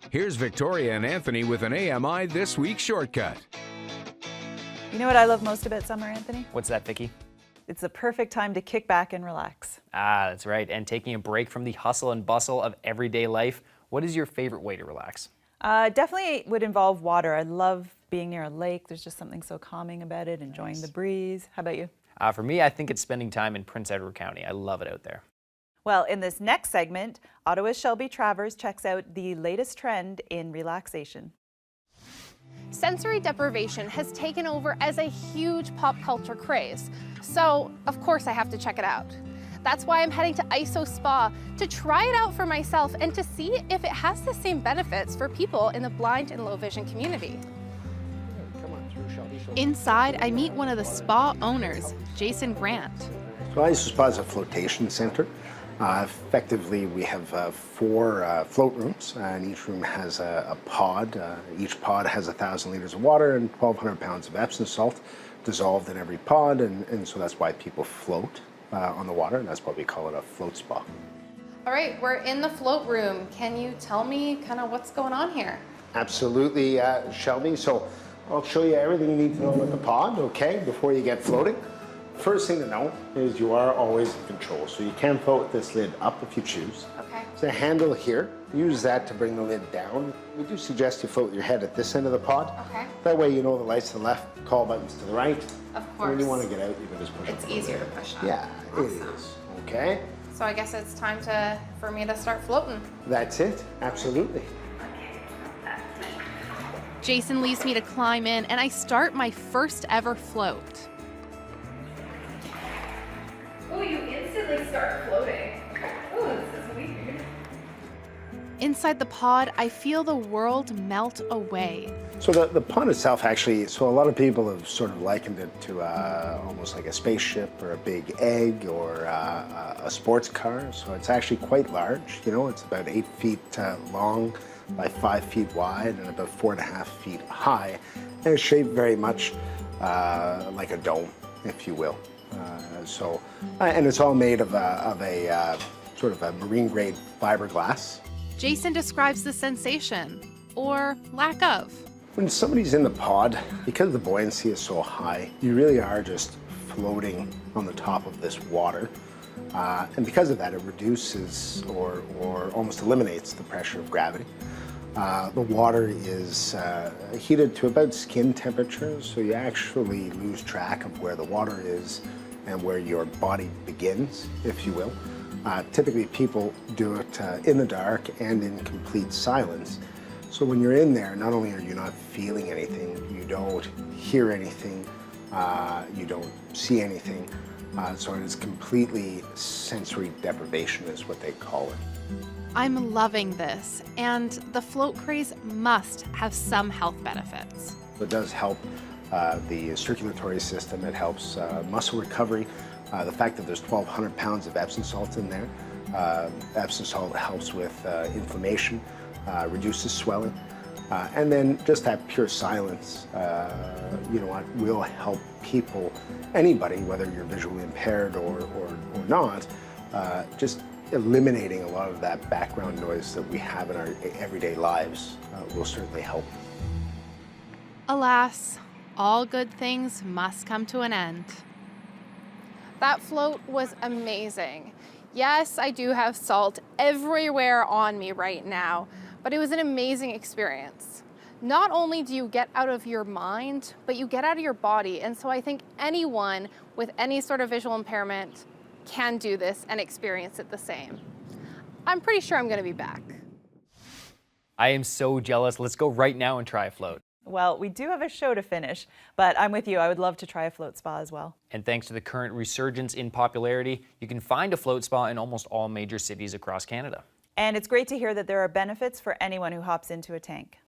Here's Victoria and Anthony with an AMI This Week shortcut. You know what I love most about summer, Anthony? What's that, Vicky? It's the perfect time to kick back and relax. Ah, that's right. And taking a break from the hustle and bustle of everyday life. What is your favorite way to relax? Definitely would involve water. I love being near a lake. There's just something so calming about it, enjoying the breeze. How about you? For me, I think it's spending time in Prince Edward County. I love it out there. Well, in this next segment, Ottawa's Shelby Travers checks out the latest trend in relaxation. Sensory deprivation has taken over as a huge pop culture craze. So, of course, I have to check it out. That's why I'm heading to ISO Spa to try it out for myself and to see if it has the same benefits for people in the blind and low vision community. Inside, I meet one of the spa owners, Jason Grant. So ISO Spa is a flotation center. Effectively, we have 4 float rooms, and each room has a pod. Each pod has 1,000 liters of water and 1,200 pounds of Epsom salt dissolved in every pod, and so that's why people float on the water, and that's why we call it a float spa. All right, we're in the float room. Can you tell me kind of what's going on here? Absolutely, Shelby. So I'll show you everything you need to know about the pod, okay, before you get floating. First thing to know is you are always in control, so you can float with this lid up if you choose. Okay. There's a handle here. Use that to bring the lid down. We do suggest you float with your head at this end of the pod. Okay. That way you know the lights to the left, call buttons to the right. Of And course. when you want to get out, you can just push It's up. easier to push up. Yeah, Awesome. it is. Okay. So I guess it's time for me to start floating. That's it. Absolutely. Jason leaves me to climb in, and I start my first ever float. Oh, you instantly start floating. Oh, this is weird. Inside the pod, I feel the world melt away. So the pod itself actually, so a lot of people have sort of likened it to almost like a spaceship or a big egg or a sports car. So it's actually quite large. You know, it's about 8 feet long by 5 feet wide and about 4.5 feet high. And it's shaped very much like a dome, if you will. And it's all made of a sort of a marine grade fiberglass. Jason describes the sensation, or lack of. When somebody's in the pod, because the buoyancy is so high, you really are just floating on the top of this water. And because of that, it reduces or almost eliminates the pressure of gravity. The water is heated to about skin temperature, so you actually lose track of where the water is and where your body begins, if you will. Typically, people do it in the dark and in complete silence. So when you're in there, not only are you not feeling anything, you don't hear anything, you don't see anything. So it is completely sensory deprivation is what they call it. I'm loving this, and the float craze must have some health benefits. It does help the circulatory system, it helps muscle recovery. The fact that there's 1,200 pounds of Epsom salt in there, Epsom salt helps with inflammation, reduces swelling, and then just that pure silence, you know what, will help people, anybody, whether you're visually impaired or not, just eliminating a lot of that background noise that we have in our everyday lives will certainly help. Alas, all good things must come to an end. That float was amazing. Yes, I do have salt everywhere on me right now, but it was an amazing experience. Not only do you get out of your mind, but you get out of your body. And so I think anyone with any sort of visual impairment can do this and experience it the same. I'm pretty sure I'm gonna be back. I am so jealous. Let's go right now and try a float. Well, we do have a show to finish, but I'm with you. I would love to try a float spa as well. And thanks to the current resurgence in popularity, you can find a float spa in almost all major cities across Canada. And it's great to hear that there are benefits for anyone who hops into a tank.